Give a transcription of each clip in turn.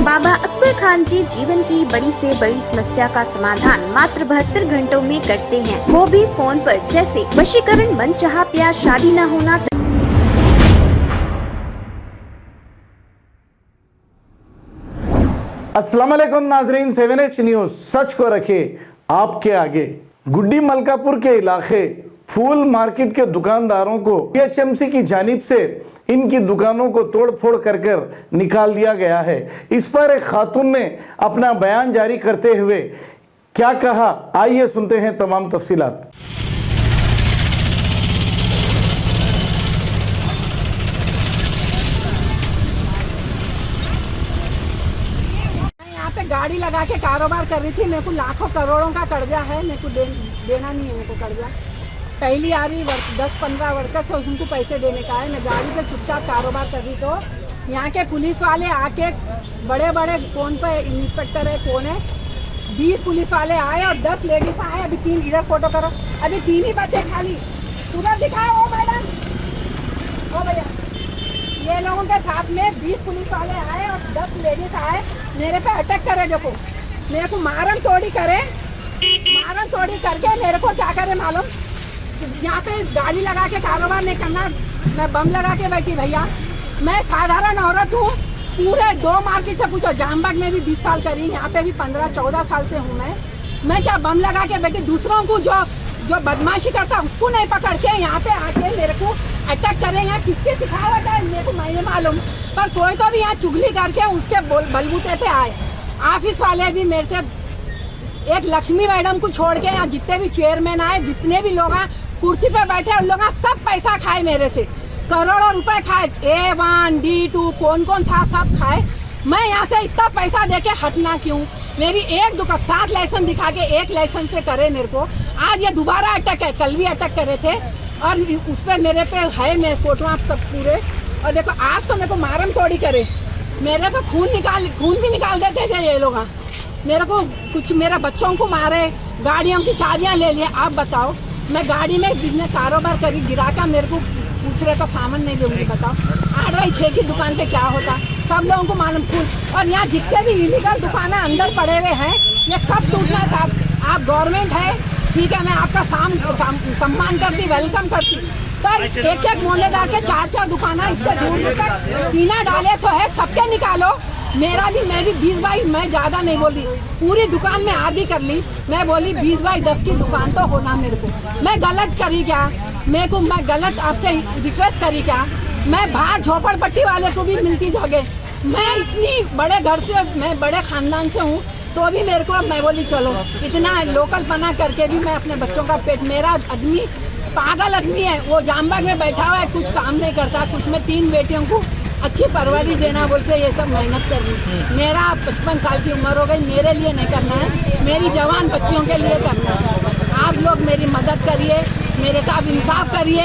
बाबा अकबर खान जी जीवन की बड़ी से बड़ी समस्या का समाधान मात्र 72 घंटों में करते हैं, वो भी फोन पर। जैसे वशीकरण, मनचाहा प्यार, शादी न होना। अस्सलाम वालेकुम नाजरीन, 7H न्यूज सच को रखे आपके आगे। गुड्डी मलकापुर के इलाके फूल मार्केट के दुकानदारों को PHMC की जानिब से इनकी दुकानों को तोड़ फोड़ कर निकाल दिया गया है। इस पर एक खातून ने अपना बयान जारी करते हुए क्या कहा, आइए सुनते हैं तमाम तफसीलात। यहाँ पे गाड़ी लगा के कारोबार कर रही थी। मेरे को लाखों करोड़ों का कर्जा है, मेरे को देना नहीं है। मेरे को कर्जा पहली आ रही 10-15 वर्कर्स है, उनको पैसे देने का है। मैं गाड़ी पे चुपचाप कारोबार कर रही तो यहाँ के पुलिस वाले आके बड़े बड़े कौन पे इंस्पेक्टर है कौन है, 20 पुलिस वाले आए और 10 लेडीज आए। अभी 3 इधर फोटो करो, अभी 3 ही बचे खाली। तुरंत दिखाओ। ओ मैडम, ओ भैया, ये लोगों के साथ में 20 पुलिस वाले आए और 10 लेडीज आए, मेरे पे अटैक करे। देखो मेरे को मारन तोड़ी करे, मारन तोड़ी करके मेरे को क्या करे मालूम, यहाँ पे गाड़ी लगा के कारोबार नहीं करना। मैं बम लगा के बैठी भैया, मैं साधारण औरत हूँ। पूरे 2 मार्केट से पूछो, जामबाग में भी 20 साल करी, यहाँ पे भी 15-14 साल से हूँ मैं क्या बम लगा के बैठी। दूसरों को जो बदमाशी करता उसको नहीं पकड़ के यहाँ पे आके मेरे को अटैक करे। यहाँ किसके सिखावट है मेरे को नहीं मालूम, पर कोई तो भी यहाँ चुगली करके उसके बलबूते पे आए। ऑफिस वाले भी मेरे से, एक लक्ष्मी मैडम को छोड़ के यहाँ जितने भी चेयरमैन आए, जितने भी लोग कुर्सी पे बैठे, उन लोग सब पैसा खाए मेरे से, करोड़ों रुपए खाए। A1 D2 कौन कौन था सब खाए। मैं यहाँ से इतना पैसा देके हटना क्यों? मेरी एक दुकान 7 लाइसेंस दिखा के 1 लाइसेंस पे करे मेरे को। आज ये दोबारा अटैक है, कल भी अटैक करे थे और उस पर मेरे पे है मेरे फोटो आप सब पूरे। और देखो आज तो मेरे को मारम तोड़ी करे, मेरे तो खून भी निकाल देते थे ये लोग। मेरे को कुछ मेरे बच्चों को मारे, गाड़ियों की चाबियां ले लिए। आप बताओ, मैं गाड़ी में बिजनेस कारोबार करी, गिराका मेरे को पूछ रहे तो सामान नहीं दूंगी। बताओ 8x6 की दुकान पे क्या होता, सब लोगों को मालूम। और यहाँ जितने भी इलीगल दुकान अंदर पड़े हुए हैं ये सब टूटना साहब। आप गवर्नमेंट है, ठीक है, मैं आपका सम्मान करती, वेलकम करती, पर एक मोहल्लेदार के 4-4 दुकान इतने दूर तक टीना डाले तो है, सबके निकालो। मैं भी 20/22, मैं ज्यादा नहीं बोली, पूरी दुकान में आधी कर ली। मैं बोली 20/10 की दुकान तो होना मेरे को। मैं गलत करी क्या? मैं गलत आपसे रिक्वेस्ट करी क्या? मैं बाहर झोपड़पट्टी वाले को भी मिलती जगह, मैं इतनी बड़े घर से, मैं बड़े खानदान से हूँ, तो भी मेरे को मैं बोली चलो इतना लोकल पना करके भी मैं अपने बच्चों का पेट, मेरा आदमी पागल आदमी है, वो जामबाग में बैठा हुआ है, कुछ काम नहीं करता। कुछ में 3 बेटियों को अच्छी परवरिश देना बोलते ये सब मेहनत कर रही। मेरा 55 साल की उम्र हो गई, मेरे लिए नहीं करना है, मेरी जवान बच्चियों के लिए करना है। आप लोग मेरी मदद करिए, मेरे साथ इंसाफ करिए।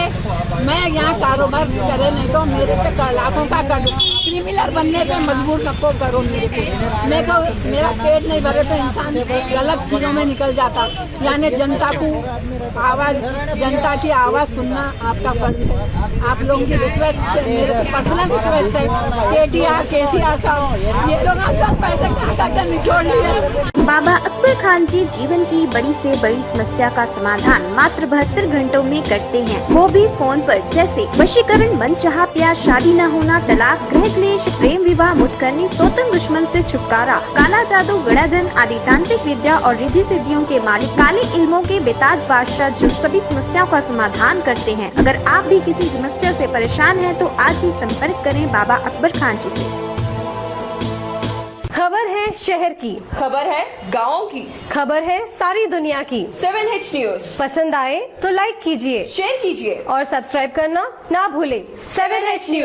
मैं यहाँ कारोबार करे नहीं तो मेरे पे लाखों का क्रिमिनल बनने पे मजबूर नको करो। मेरे को मेरा पेट नहीं भरे तो इंसान गलत चीजों में निकल जाता। यानी जनता को आवाज, जनता की आवाज सुनना आपका फर्ज है। आप लोगों की रिक्वेस्ट, मेरे को पर्सनल रिक्वेस्ट है, KTR साहब, ये लोग सब पैसे क्या निचोड़ लिए। बाबा अकबर खान जी जीवन की बड़ी से बड़ी समस्या का समाधान मात्र 72 घंटों में करते हैं, वो भी फोन पर। जैसे वशीकरण, मनचाहा प्यार, शादी न होना, तलाक, गृह क्लेश, प्रेम विवाह, मुतकरनी, सोतन दुश्मन से छुटकारा, काला जादू, गड़ाधन आदि तांत्रिक विद्या और रिद्धि सिद्धियों के मालिक काले इल्मों के बेताज बादशाह जो सभी समस्याओं का समाधान करते हैं। अगर आप भी किसी समस्या से परेशान हैं तो आज ही संपर्क करें बाबा अकबर खान जी से। खबर है शहर की, खबर है गाँव की, खबर है सारी दुनिया की। 7H न्यूज पसंद आए तो लाइक कीजिए, शेयर कीजिए और सब्सक्राइब करना ना भूले। 7H news.